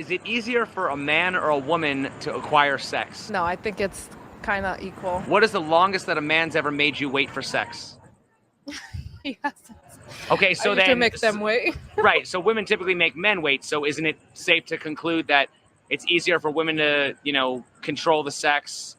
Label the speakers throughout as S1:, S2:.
S1: Is it easier for a man or a woman to acquire sex?
S2: No, I think it's kind of equal.
S1: What is the longest that a man's ever made you wait for sex?
S2: Yes.
S1: Okay, so
S2: I used to
S1: then
S2: make them wait.
S1: right, so women typically make men wait. So isn't it safe to conclude that it's easier for women to, control the sex?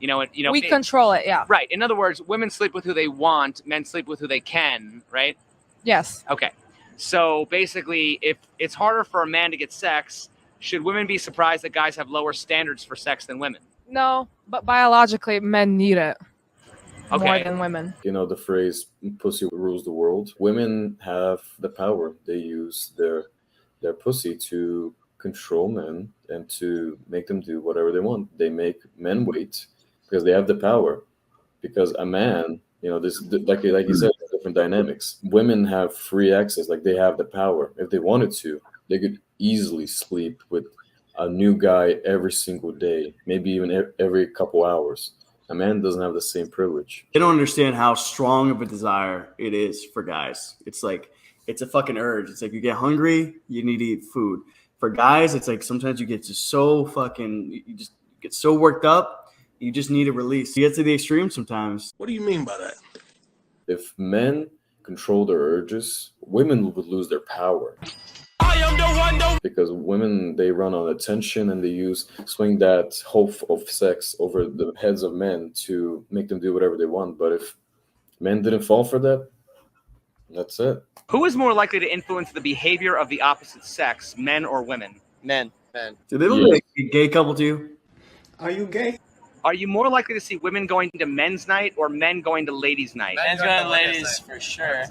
S2: We control it, yeah.
S1: Right. In other words, women sleep with who they want, men sleep with who they can, right?
S2: Yes.
S1: Okay. So basically, if it's harder for a man to get sex, should women be surprised that guys have lower standards for sex than women?
S2: No, but biologically, men need it more
S1: Okay.
S2: than women.
S3: The phrase "pussy rules the world." Women have the power. They use their pussy to control men and to make them do whatever they want. They make men wait because they have the power. Because a man, this like you said, different dynamics. Women have free access. Like they have the power. If they wanted to, they could easily sleep with a new guy every single day, maybe even every couple hours. A man doesn't have the same privilege.
S4: They don't understand how strong of a desire it is for guys. It's like, it's a fucking urge. It's like you get hungry, you need to eat food. For guys, it's like sometimes you get just so fucking, you just get so worked up, you just need a release. You get to the extreme sometimes.
S5: What do you mean by that?
S3: If men control their urges, women would lose their power. Because women, they run on attention and they swing that hope of sex over the heads of men to make them do whatever they want. But if men didn't fall for that, that's it.
S1: Who is more likely to influence the behavior of the opposite sex, men or women?
S6: Men.
S4: Do they look like a gay couple to you?
S5: Are you gay?
S1: Are you more likely to see women going to men's night or men going to ladies' night?
S6: Men's going to ladies for sure.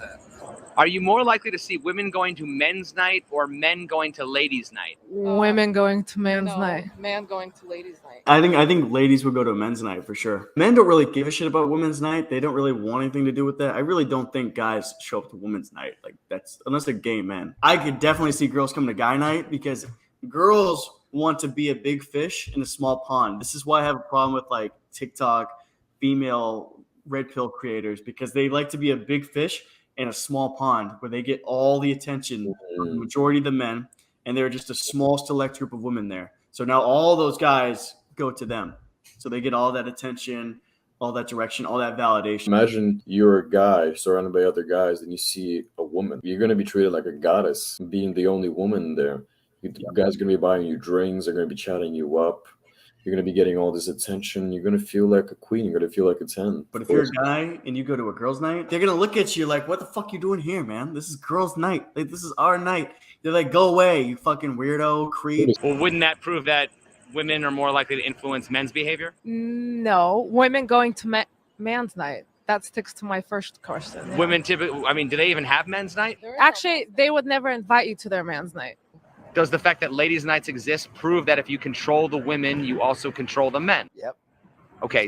S1: Are you more likely to see women going to men's night or men going to ladies' night?
S2: Women going to men's night.
S7: Man going to ladies' night.
S4: I think ladies would go to a men's night for sure. Men don't really give a shit about women's night. They don't really want anything to do with that. I really don't think guys show up to women's night. Like that's unless they're gay men. I could definitely see girls come to guy night because girls want to be a big fish in a small pond. This is why I have a problem with like TikTok female red pill creators because they like to be a big fish in a small pond where they get all the attention from the majority of the men, and they're just a small select group of women there. So now all those guys go to them. So they get all that attention, all that direction, all that validation.
S3: Imagine you're a guy surrounded by other guys and you see a woman. You're going to be treated like a goddess, being the only woman there. You guys are going to be buying you drinks. They're going to be chatting you up. You're going to be getting all this attention. You're going to feel like a queen. You're going to feel like a 10.
S4: But if you're a guy and you go to a girls' night, they're going to look at you like, what the fuck you doing here, man? This is girls' night. Like, this is our night. They're like, go away, you fucking weirdo, creep.
S1: Well, wouldn't that prove that women are more likely to influence men's behavior?
S2: No, women going to man's night. That sticks to my first question. Yeah.
S1: Women typically, do they even have men's night?
S2: Actually, they would never invite you to their man's night.
S1: Does the fact that ladies' nights exist prove that if you control the women, you also control the men?
S6: Yep.
S1: Okay,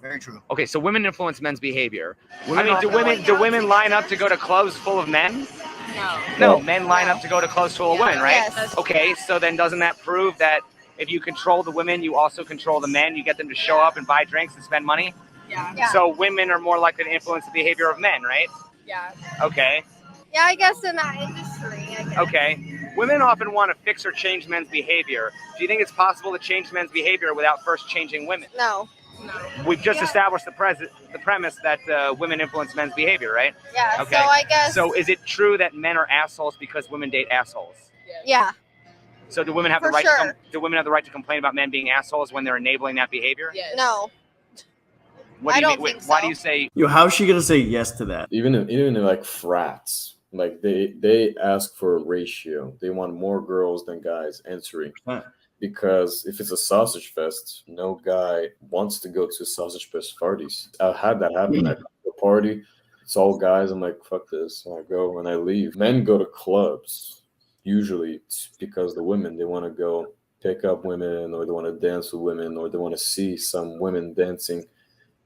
S6: Very true.
S1: Okay, so women influence men's behavior. Do women line up to go to clubs full of men? No, men line up to go to clubs full of women, right?
S7: Yes.
S1: Okay, so then doesn't that prove that if you control the women, you also control the men? You get them to show up and buy drinks and spend money?
S7: Yeah.
S1: So women are more likely to influence the behavior of men, right?
S7: Yeah.
S1: Okay.
S7: Yeah, I guess in that industry, I guess.
S1: Okay. Women often want to fix or change men's behavior. Do you think it's possible to change men's behavior without first changing women?
S7: No.
S1: We've just established the premise that women influence men's behavior, right?
S7: Yeah,
S1: Okay.
S7: so I guess.
S1: So is it true that men are assholes because women date assholes?
S7: Yeah.
S1: So do women have the
S7: For
S1: right
S7: sure.
S1: do women have the right to complain about men being assholes when they're enabling that behavior?
S7: No.
S1: What do
S7: I
S1: you
S7: don't
S1: mean?
S7: think
S1: Why
S7: so.
S1: do you say
S4: Yo, how's she going to say yes to that?
S3: Even in like frats, like they ask for a ratio. They want more girls than guys entering.
S4: Huh.
S3: Because if it's a sausage fest, no guy wants to go to sausage fest parties. I've had that happen at a party. It's all guys. I'm like, fuck this. And I go and I leave. Men go to clubs. Usually it's because the women, they want to go pick up women, or they want to dance with women, or they want to see some women dancing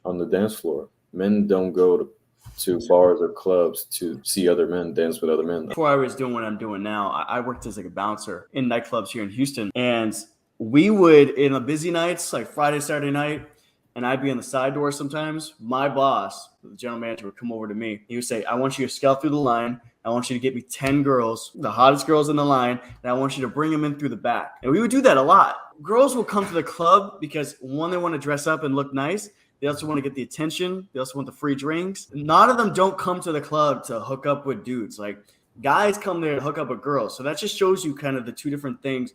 S3: on the dance floor. Men don't go to bars or clubs to see other men dance with other men.
S4: Before I was doing what I'm doing now, I worked as like a bouncer in nightclubs here in Houston. And we would, in the busy nights, like Friday, Saturday night, and I'd be on the side door sometimes, my boss, the general manager, would come over to me. He would say, I want you to scout through the line, I want you to get me 10 girls, the hottest girls in the line, and I want you to bring them in through the back. And we would do that a lot. Girls will come to the club because, one, they want to dress up and look nice. They also want to get the attention. They also want the free drinks. None of them don't come to the club to hook up with dudes. Like, guys come there to hook up with girls. So that just shows you kind of the two different things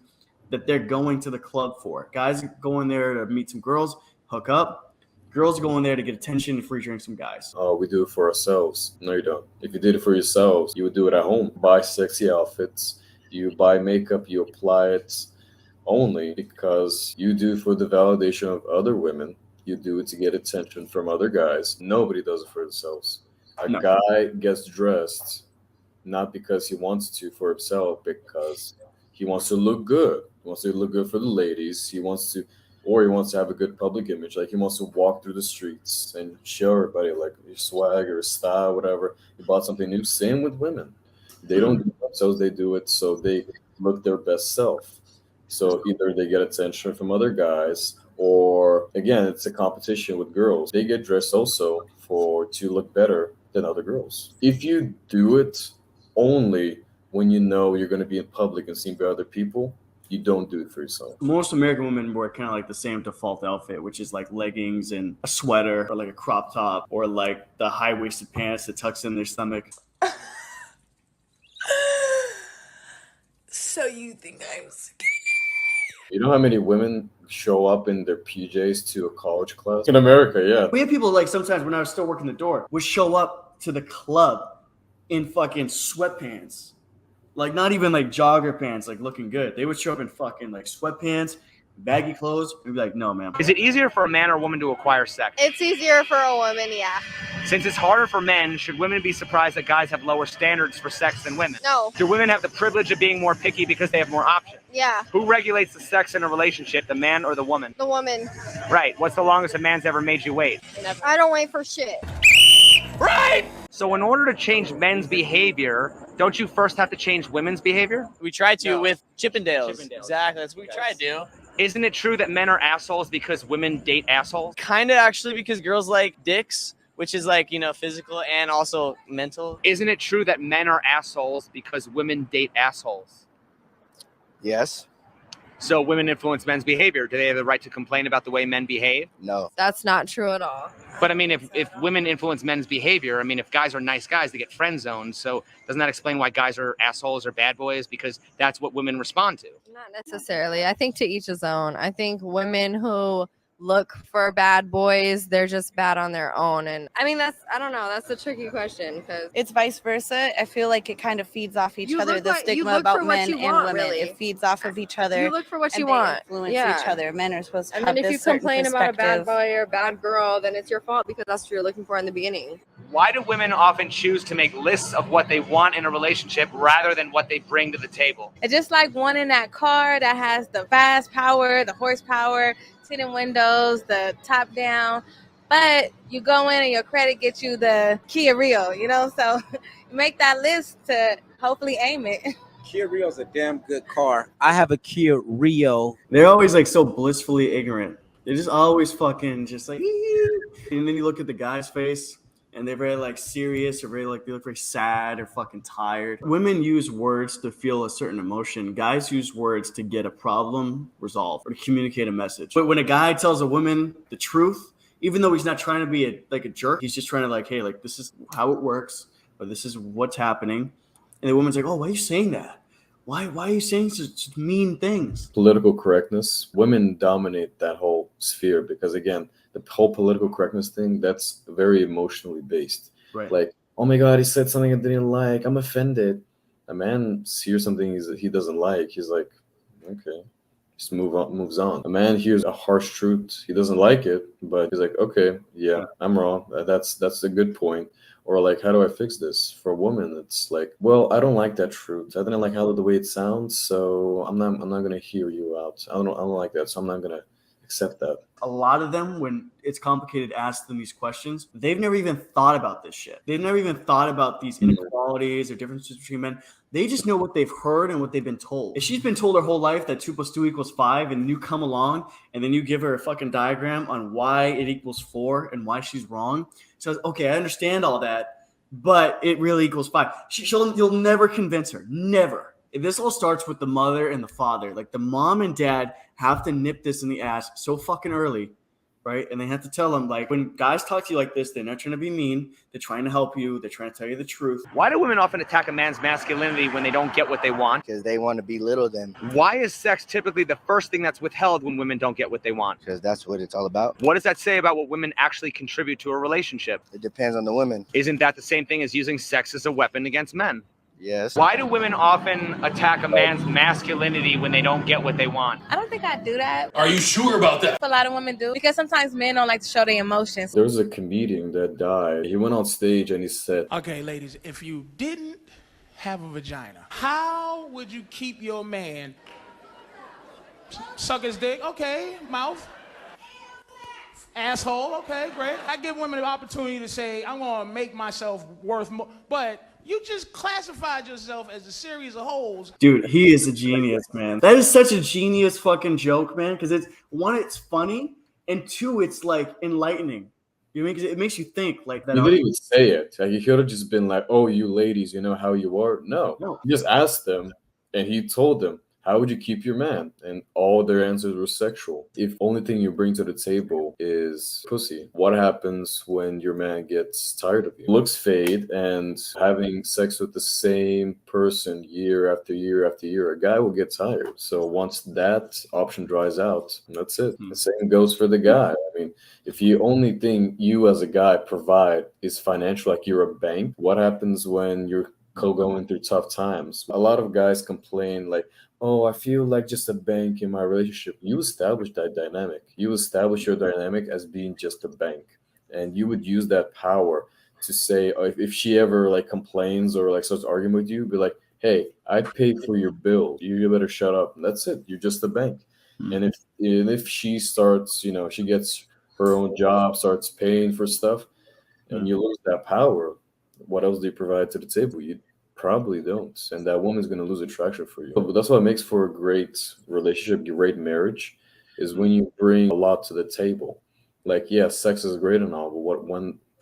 S4: that they're going to the club for. Guys go in there to meet some girls, hook up. Girls go in there to get attention and free drinks from guys.
S3: Oh, we do it for ourselves. No, you don't. If you did it for yourselves, you would do it at home. Buy sexy outfits. You buy makeup. You apply it only because you do it for the validation of other women. You do it to get attention from other guys. Nobody does it for themselves. A guy gets dressed not because he wants to for himself, because he wants to look good. He wants to look good for the ladies. He wants to have a good public image. Like, he wants to walk through the streets and show everybody like his swag or his style, whatever. He bought something new. Same with women. They don't do it themselves. They do it so they look their best self. So either they get attention from other guys, or again, it's a competition with girls. They get dressed also to look better than other girls. If you do it only when you know you're going to be in public and seen by other people, you don't do it for yourself.
S4: Most American women wear kind of like the same default outfit, which is like leggings and a sweater, or like a crop top, or like the high-waisted pants that tucks in their stomach.
S8: So you think I'm skinny?
S3: You know how many women show up in their PJs to a college class? In America, yeah.
S4: We had people, like, sometimes when I was still working the door, would show up to the club in fucking sweatpants. Like, not even like jogger pants, like looking good. They would show up in fucking like sweatpants, baggy clothes. We'd be like, no, man.
S1: Is it easier for a man or a woman to acquire sex?
S7: It's easier for a woman, yeah.
S1: Since it's harder for men, should women be surprised that guys have lower standards for sex than women?
S7: No.
S1: Do women have the privilege of being more picky because they have more options?
S7: Yeah.
S1: Who regulates the sex in a relationship, the man or the woman?
S7: The woman.
S1: Right. What's the longest a man's ever made you wait?
S7: Never. I don't wait for shit.
S1: Right! So in order to change men's behavior, don't you first have to change women's behavior?
S6: We tried to with Chippendales. Exactly. That's what we tried to do.
S1: Isn't it true that men are assholes because women date assholes?
S6: Kind of, actually, because girls like dicks, which is like, physical and also mental.
S1: Isn't it true that men are assholes because women date assholes?
S9: Yes.
S1: So women influence men's behavior. Do they have the right to complain about the way men behave?
S9: No.
S2: That's not true at all.
S1: But I mean, if women influence men's behavior, I mean, if guys are nice guys, they get friend zoned. So doesn't that explain why guys are assholes or bad boys? Because that's what women respond to.
S2: Not necessarily. I think to each his own. I think women who look for bad boys, they're just bad on their own. And I mean, I don't know. That's a tricky question because
S8: It's vice versa. I feel like it kind of feeds off each
S2: You
S8: other.
S2: look
S8: The
S2: like- you
S8: stigma
S2: look
S8: about
S2: for what
S8: men
S2: you
S8: and
S2: want,
S8: women.
S2: really.
S8: It feeds off of each other.
S2: you look for what
S8: and
S2: you
S8: they
S2: want.
S8: influence
S2: Yeah.
S8: each other. Men are supposed to
S2: And
S8: have
S2: then if
S8: this
S2: you
S8: certain
S2: complain about a bad
S8: perspective.
S2: boy or a bad girl, then it's your fault because that's what you're looking for in the beginning.
S1: Why do women often choose to make lists of what they want in a relationship rather than what they bring to the table?
S2: It's just like one in that car that has the fast power, the horsepower, tinted windows, the top down. But you go in and your credit gets you the Kia Rio, So you make that list to hopefully aim it.
S5: Kia Rio's a damn good car. I have a Kia Rio.
S4: They're always like so blissfully ignorant. They're just always fucking just like, and then you look at the guy's face and they're very like serious or very like, they look very sad or fucking tired. Women use words to feel a certain emotion. Guys use words to get a problem resolved or to communicate a message. But when a guy tells a woman the truth, even though he's not trying to be a jerk, he's just trying to like, hey, like this is how it works, or this is what's happening. And the woman's like, oh, why are you saying that? Why are you saying such mean things?
S3: Political correctness. Women dominate that whole sphere because, again, the whole political correctness thing, that's very emotionally based.
S4: Right.
S3: Like, oh my God, he said something I didn't like. I'm offended. A man hears something he doesn't like. He's like, okay, just moves on. A man hears a harsh truth. He doesn't like it, but he's like, okay, yeah, I'm wrong. That's a good point. Or like, how do I fix this? For a woman, it's like, well, I don't like that truth. I didn't like the way it sounds, so I'm not gonna hear you out. I don't like that, so I'm not gonna accept that.
S4: A lot of them, when it's complicated to ask them these questions, they've never even thought about this shit. They've never even thought about these inequalities or differences between men. They just know what they've heard and what they've been told. If she's been told her whole life that 2 + 2 = 5, and you come along and then you give her a fucking diagram on why it equals 4 and why she's wrong, she says, okay, I understand all that, but it really equals 5. You'll never convince her. Never. This all starts with the mother and the father. Like the mom and dad have to nip this in the ass so fucking early, right? And they have to tell them, like, when guys talk to you like this, they're not trying to be mean. They're trying to help you. They're trying to tell you the truth.
S1: Why do women often attack a man's masculinity when they don't get what they want?
S9: Because they want to belittle them.
S1: Why is sex typically the first thing that's withheld when women don't get what they want?
S9: Because that's what it's all about.
S1: What does that say about what women actually contribute to a relationship?
S9: It depends on the women.
S1: Isn't that the same thing as using sex as a weapon against men?
S9: Yes.
S1: Why do women often attack a man's masculinity when they don't get what they want?
S2: I don't think I do that.
S10: Are you sure about that?
S2: A lot of women do because sometimes men don't like to show their emotions.
S3: There was a comedian that died. He went on stage and he said,
S10: Okay, ladies, if you didn't have a vagina, how would you keep your man? Suck his dick? Okay. Mouth? Asshole? Okay, great. I give women the opportunity to say, I'm going to make myself worth more. But you just classified yourself as a series of holes.
S4: Dude, he is a genius, man. That is such a genius fucking joke, man. Because it's one, it's funny, and two, it's like enlightening. You mean, 'cause it makes you think like that.
S3: He didn't even say it. Like, he could have just been like, "Oh, you ladies, you know how you are." No. He just asked them, and he told them, "How would you keep your man?" And all their answers were sexual. If only thing you bring to the table is pussy, what happens when your man gets tired of you? Looks fade, and having sex with the same person year after year after year, a guy will get tired. So once that option dries out, that's it. The same goes for the guy. I mean, if the only thing you as a guy provide is financial, like you're a bank, what happens when you're going through tough times? A lot of guys complain like, "Oh, I feel like just a bank in my relationship." You establish that dynamic. You establish your dynamic as being just a bank. And you would use that power to say, if she ever like complains or like starts arguing with you, be like, "Hey, I paid for your bill. You better shut up." And that's it. You're just a bank. And if she starts, she gets her own job, starts paying for stuff, and you lose that power, what else do you provide to the table? You probably don't, and that woman's going to lose attraction for you. But that's what makes for a great relationship, great marriage, is when you bring a lot to the table. Like, yeah, sex is great and all, but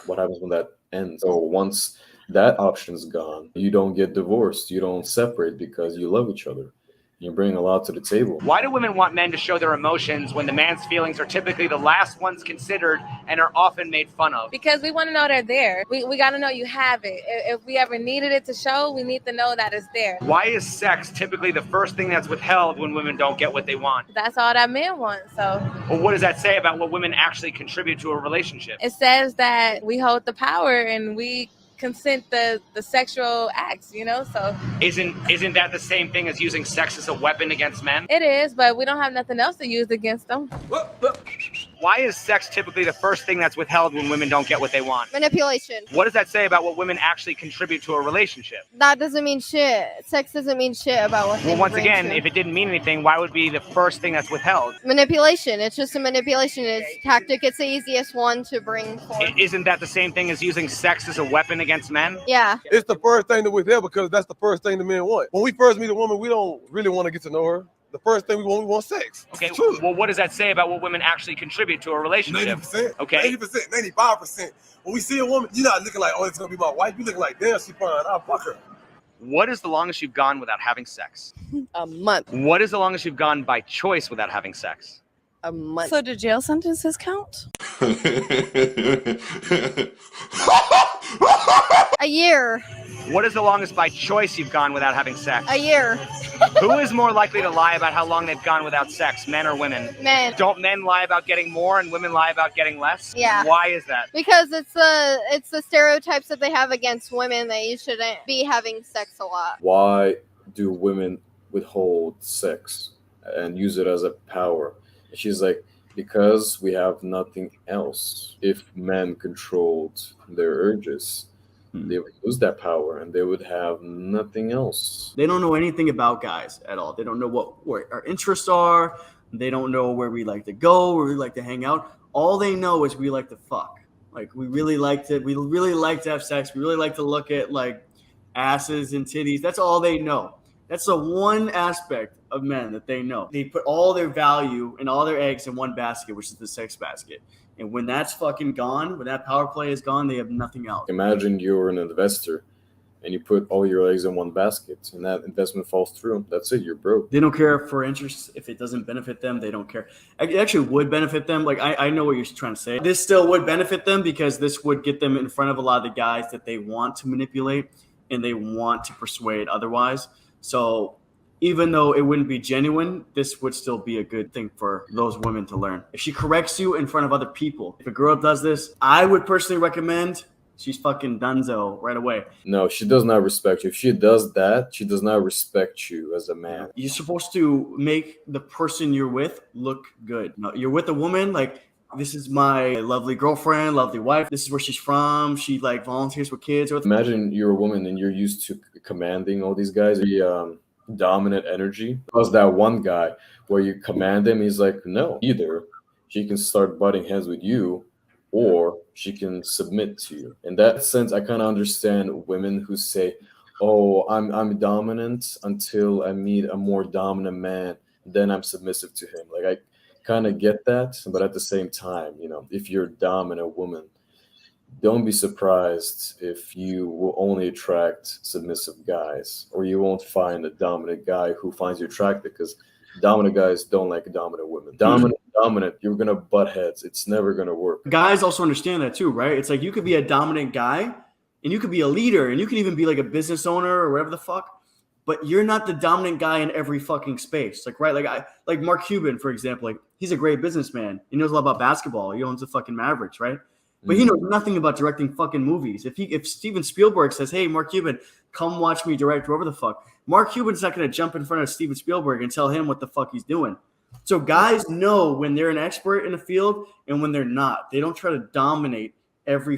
S3: what happens when that ends? So once that option's gone, you don't get divorced, you don't separate because you love each other. You bring a lot to the table.
S1: Why do women want men to show their emotions when the man's feelings are typically the last ones considered and are often made fun of?
S2: Because we want to know they're there. We got to know you have it. If we ever needed it to show, we need to know that it's there.
S1: Why is sex typically the first thing that's withheld when women don't get what they want?
S2: That's all that men want. So
S1: Well, what does that say about what women actually contribute to a relationship?
S2: it says that we hold the power and we consent the sexual acts, so
S1: Isn't that the same thing as using sex as a weapon against men?
S2: it is, but we don't have nothing else to use against them.
S1: Why is sex typically the first thing that's withheld when women don't get what they want?
S7: Manipulation.
S1: What does that say about what women actually contribute to a relationship?
S7: That doesn't mean shit. Sex doesn't mean shit about what they
S1: Well, once
S7: bring
S1: again,
S7: to.
S1: if it didn't mean anything, why would it be the first thing that's withheld?
S7: Manipulation. It's just a manipulation. It's tactic. It's the easiest one to bring forth.
S1: Isn't that the same thing as using sex as a weapon against men?
S7: Yeah.
S11: It's the first thing that we're there because that's the first thing the men want. When we first meet a woman, we don't really want to get to know her. The first thing we want sex.
S1: Okay, well, what does that say about what women actually contribute to a relationship?
S11: 90%.
S1: Okay.
S11: 80%, 95%. When we see a woman, you're not looking like, "Oh, it's going to be my wife." You're looking like, "Damn, she fine. I'll fuck her."
S1: What is the longest you've gone without having sex?
S7: A month.
S1: What is the longest you've gone by choice without having sex?
S7: A month.
S8: So do jail sentences count?
S7: A year.
S1: What is the longest by choice you've gone without having sex?
S7: A year.
S1: Who is more likely to lie about how long they've gone without sex, men or women?
S7: Men.
S1: Don't men lie about getting more and women lie about getting less?
S7: Yeah.
S1: Why is that?
S7: Because it's the stereotypes that they have against women that you shouldn't be having sex a lot.
S3: Why do women withhold sex and use it as a power? And she's like, because we have nothing else. If men controlled their urges, they would lose that power and they would have nothing else.
S4: They don't know anything about guys at all. They don't know what our interests are. They don't know where we like to go, where we like to hang out. All they know is we like to fuck. Like we really like to have sex. We really like to look at like asses and titties. That's all they know. That's the one aspect of men that they know. They put all their value and all their eggs in one basket, which is the sex basket. And when that's fucking gone, when that power play is gone, they have nothing else.
S3: Imagine you're an investor and you put all your eggs in one basket and that investment falls through. That's it. You're broke.
S4: They don't care for interest. If it doesn't benefit them, they don't care. It actually would benefit them. Like, I know what you're trying to say. This still would benefit them because this would get them in front of a lot of the guys that they want to manipulate and they want to persuade otherwise. So even though it wouldn't be genuine, this would still be a good thing for those women to learn. If she corrects you in front of other people, if a girl does this, I would personally recommend she's fucking dunzo right away.
S3: No, she does not respect you. If she does that, she does not respect you as a man.
S4: You're supposed to make the person you're with look good. No, you're with a woman, like, this is my lovely girlfriend, lovely wife. This is where she's from. She like volunteers with kids.
S3: Imagine you're a woman and you're used to commanding all these guys. The dominant energy. Because that one guy where you command him, he's like, no, either she can start butting heads with you or she can submit to you. In that sense, I kind of understand women who say, oh, I'm dominant until I meet a more dominant man, then I'm submissive to him. Like, I kind of get that, but at the same time, you know, if you're a dominant woman, don't be surprised if you will only attract submissive guys, or you won't find a dominant guy who finds you attractive, because dominant guys don't like dominant women. Dominant, you're gonna butt heads. It's never gonna work.
S4: Guys also understand that too, right? It's like you could be a dominant guy and you could be a leader and you could even be like a business owner or whatever the fuck, but you're not the dominant guy in every fucking space. Like, right? Like Mark Cuban, for example, like, he's a great businessman. He knows a lot about basketball. He owns the fucking Mavericks, right? But he knows nothing about directing fucking movies. If Steven Spielberg says, hey, Mark Cuban, come watch me direct whoever the fuck, Mark Cuban's not going to jump in front of Steven Spielberg and tell him what the fuck he's doing. So guys know when they're an expert in a field and when they're not. They don't try to dominate every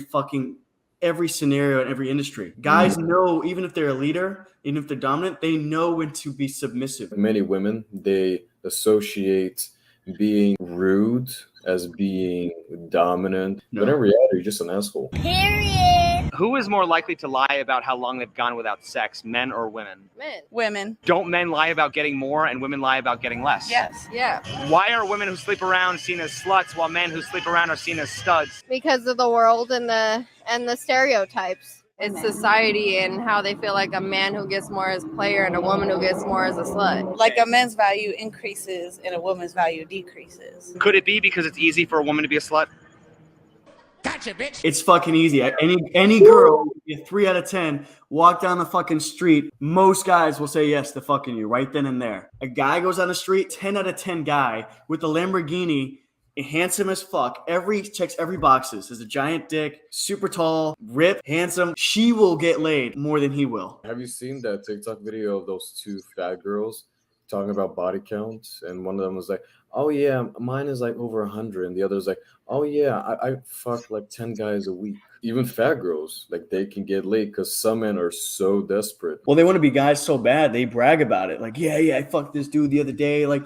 S4: scenario in every industry. Guys know, even if they're a leader, even if they're dominant, they know when to be submissive.
S3: Many women, they associate being rude as being dominant. No. But in reality, you're just an asshole.
S1: Period. Who is more likely to lie about how long they've gone without sex, men or women?
S8: Men. Women.
S1: Don't men lie about getting more and women lie about getting less?
S8: Yes. Yeah.
S1: Why are women who sleep around seen as sluts while men who sleep around are seen as studs?
S7: Because of the world and the stereotypes.
S2: It's society and how they feel like a man who gets more is a player and a woman who gets more is a slut.
S8: Like a man's value increases and a woman's value decreases.
S1: Could it be because it's easy for a woman to be a slut?
S10: Gotcha, bitch.
S4: It's fucking easy. Any girl, 3 out of 10, walk down the fucking street, most guys will say yes to fucking you right then and there. A guy goes on the street, 10 out of 10 guy with a Lamborghini, handsome as fuck, checks every boxes, has a giant dick, super tall, ripped, handsome. She will get laid more than he will.
S3: Have you seen that TikTok video of those two fat girls talking about body count? And one of them was like, oh yeah, mine is like over 100, and the other is like, oh yeah, I fuck like 10 guys a week. Even fat girls, like, they can get laid because some men are so desperate.
S4: Well, they want to be guys so bad, they brag about it. Like, yeah, I fucked this dude the other day. Like,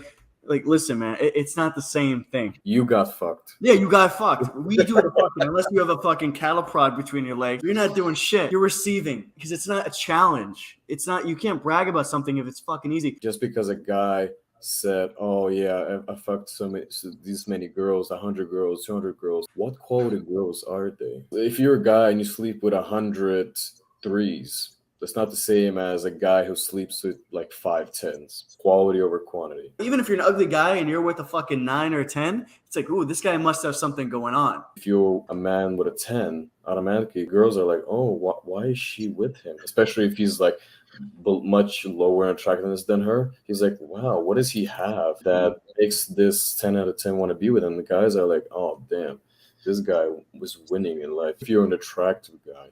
S4: listen, man, it's not the same thing.
S3: You got fucked.
S4: Yeah, you got fucked. We do the fucking, unless you have a fucking cattle prod between your legs, you're not doing shit. You're receiving, because it's not a challenge. It's not, you can't brag about something if it's fucking easy.
S3: Just because a guy said, oh yeah, I fucked these many girls, 100 girls, 200 girls. What quality girls are they? If you're a guy and you sleep with 100 threes, that's not the same as a guy who sleeps with like 5 10s. Quality over quantity.
S4: Even if you're an ugly guy and you're with a fucking 9 or 10, it's like, ooh, this guy must have something going on.
S3: If you're a man with a 10, automatically girls are like, oh, why is she with him? Especially if he's like much lower in attractiveness than her. He's like, wow, what does he have that makes this 10 out of 10 want to be with him? The guys are like, oh, damn, this guy was winning in life. If you're an attractive guy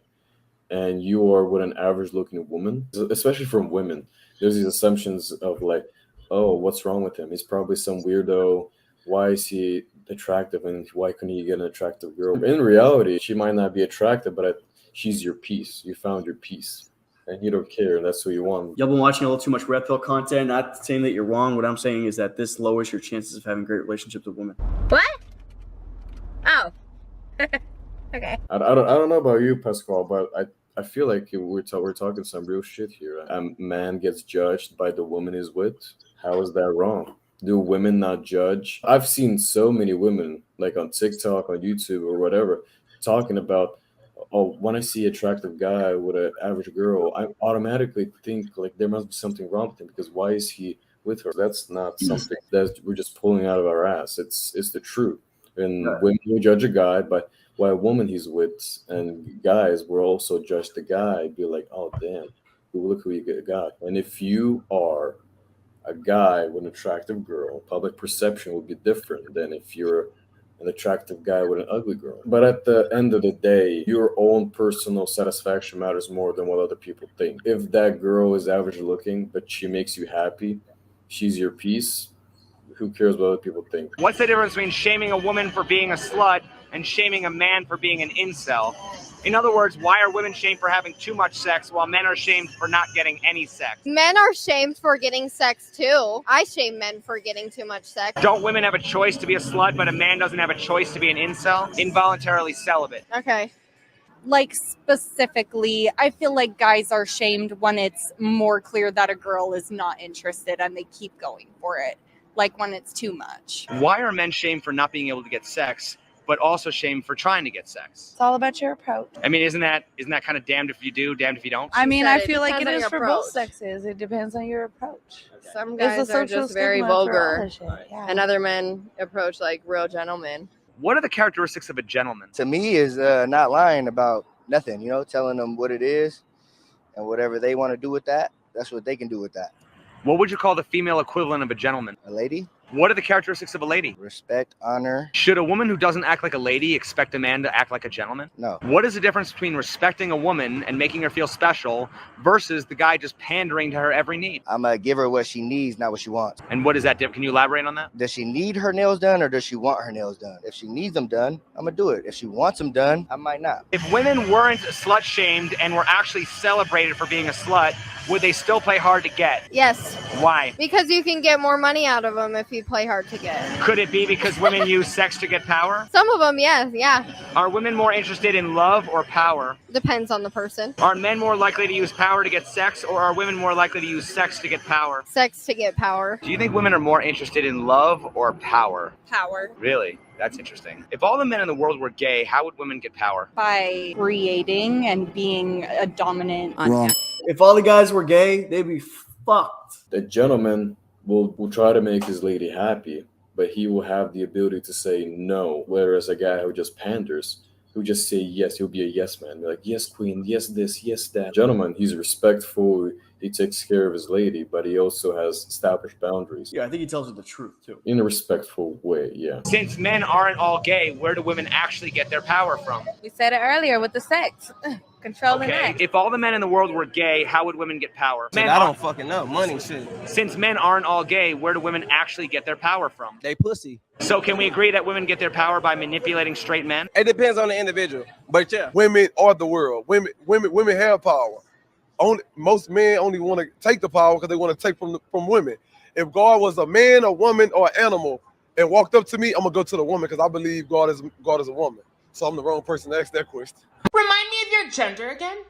S3: and you are with an average looking woman, especially from women, there's these assumptions of like, oh, what's wrong with him? He's probably some weirdo. Why is he attractive and why couldn't he get an attractive girl? In reality, she might not be attractive, but she's your piece. You found your piece and you don't care, and that's who you want.
S4: Y'all been watching a little too much red pill content. Not saying that you're wrong. What I'm saying is that this lowers your chances of having great relationships with women.
S2: What? Oh. Okay.
S3: I don't know about you, Pascal, but I feel like we're talking some real shit here. A man gets judged by the woman he's with. How is that wrong? Do women not judge? I've seen so many women, like on TikTok, on YouTube, or whatever, talking about, oh, when I see an attractive guy with an average girl, I automatically think like there must be something wrong with him because why is he with her? That's not something that we're just pulling out of our ass. It's the truth. And when you judge a guy by what woman he's with, and guys will also judge the guy, be like, oh damn, look who you got. And if you are a guy with an attractive girl, public perception will be different than if you're an attractive guy with an ugly girl. But at the end of the day, your own personal satisfaction matters more than what other people think. If that girl is average looking, but she makes you happy, she's your piece, who cares what other people think?
S1: What's the difference between shaming a woman for being a slut and shaming a man for being an incel? In other words, why are women shamed for having too much sex while men are shamed for not getting any sex?
S7: Men are shamed for getting sex too. I shame men for getting too much sex.
S1: Don't women have a choice to be a slut, but a man doesn't have a choice to be an incel? Involuntarily celibate.
S7: Okay.
S12: Like specifically, I feel like guys are shamed when it's more clear that a girl is not interested and they keep going for it. Like when it's too much.
S1: Why are men shamed for not being able to get sex, but also shamed for trying to get sex?
S8: It's all about your approach.
S1: I mean, isn't that kind of damned if you do, damned if you don't?
S8: I mean,
S7: said
S8: I
S7: it
S8: feel like it
S7: depends on
S8: is
S7: your
S8: for both
S7: approach.
S8: sexes. It depends on your approach.
S7: Some
S8: There's
S7: guys
S8: a
S7: are
S8: social
S7: just very
S8: stigma for all
S7: vulgar,
S8: that shit, yeah.
S7: and other men approach like real gentlemen.
S1: What are the characteristics of a gentleman?
S9: To me, is not lying about nothing. You know, telling them what it is, and whatever they want to do with that, that's what they can do with that.
S1: What would you call the female equivalent of a gentleman?
S9: A lady.
S1: What are the characteristics of a lady?
S9: Respect, honor.
S1: Should a woman who doesn't act like a lady expect a man to act like a gentleman?
S9: No.
S1: What is the difference between respecting a woman and making her feel special versus the guy just pandering to her every need?
S9: I'm going to give her what she needs, not what she wants.
S1: And what is that difference? Can you elaborate on that?
S9: Does she need her nails done or does she want her nails done? If she needs them done, I'm going to do it. If she wants them done, I might not.
S1: If women weren't slut shamed and were actually celebrated for being a slut, would they still play hard to get?
S7: Yes,
S1: Why?
S7: because you can get more money out of them if you play hard to get.
S1: Could it be because women use sex to get power?
S7: Some of them, yes, yeah.
S1: Are women more interested in love or power?
S7: Depends on the person.
S1: Are men more likely to use power to get sex, or are women more likely to use sex to get power?
S7: Sex to get power.
S1: Do you think women are more interested in love or power?
S12: Power.
S1: Really? That's interesting. If all the men in the world were gay, how would women get power?
S12: By creating and being a dominant.
S4: If all the guys were gay, they'd be fucked.
S3: The gentleman will try to make his lady happy, but he will have the ability to say no. Whereas a guy who just panders, who just say yes, he'll be a yes man. Be like, yes, queen, yes, this, yes, that. Gentleman, he's respectful. He takes care of his lady, but he also has established boundaries.
S4: Yeah, I think he tells her the truth too.
S3: In a respectful way, yeah.
S1: Since men aren't all gay, where do women actually get their power from?
S2: We said it earlier with the sex. Controlling
S1: Okay,
S2: that.
S1: if all the men in the world were gay, how would women get power?
S6: I don't fucking know. Money shit.
S1: Since men aren't all gay, where do women actually get their power from?
S6: They pussy.
S1: So can we agree that women get their power by manipulating straight men?
S6: It depends on the individual. But yeah.
S11: Women are the world. Women have power. Most men only want to take the power because they want to take from women. If God was a man, a woman, or an animal and walked up to me, I'm gonna go to the woman because I believe God is a woman. So I'm the wrong person to ask that question.
S13: Remind me of your gender again?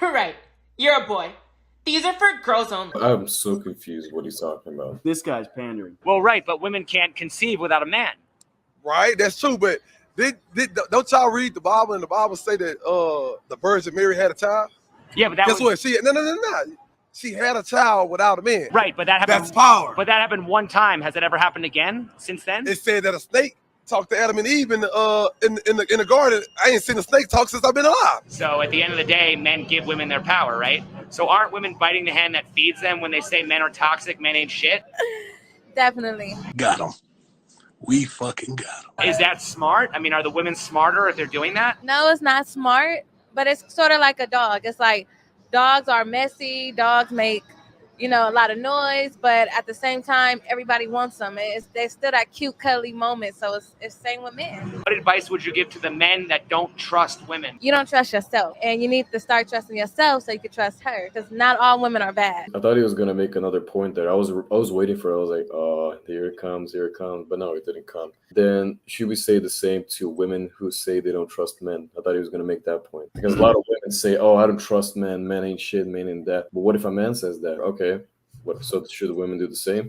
S13: Right, you're a boy. These are for girls only.
S3: I'm so confused what he's talking about.
S4: This guy's pandering.
S1: Well, right, but women can't conceive without a man.
S11: Right, that's true. But don't y'all read the Bible and the Bible say that the Virgin Mary had a child?
S1: Yeah, but that
S11: Guess what? She had a child without a man.
S1: Right, but that happened.
S11: That's power.
S1: But that happened one time. Has it ever happened again since then?
S11: It said that a snake talked to Adam and Eve in the garden. I ain't seen a snake talk since I've been alive.
S1: So at the end of the day, men give women their power, right? So aren't women biting the hand that feeds them when they say men are toxic, men ain't shit?
S2: Definitely.
S14: Got them. We fucking got them.
S1: Is that smart? I mean, are the women smarter if they're doing that?
S2: No, it's not smart, but it's sort of like a dog. It's like dogs are messy. Dogs make, a lot of noise, but at the same time, everybody wants them. There's still that cute, cuddly moment. So it's same with men.
S1: What advice would you give to the men that don't trust women?
S2: You don't trust yourself, and you need to start trusting yourself so you can trust her, because not all women are bad.
S3: I thought he was gonna make another point there. I was waiting for it. I was like, oh, here it comes, but no, it didn't come. Then should we say the same to women who say they don't trust men? I thought he was gonna make that point because a lot of women say, oh, I don't trust men. Men ain't shit. Men ain't that. But what if a man says that? Okay, so should the women do the same?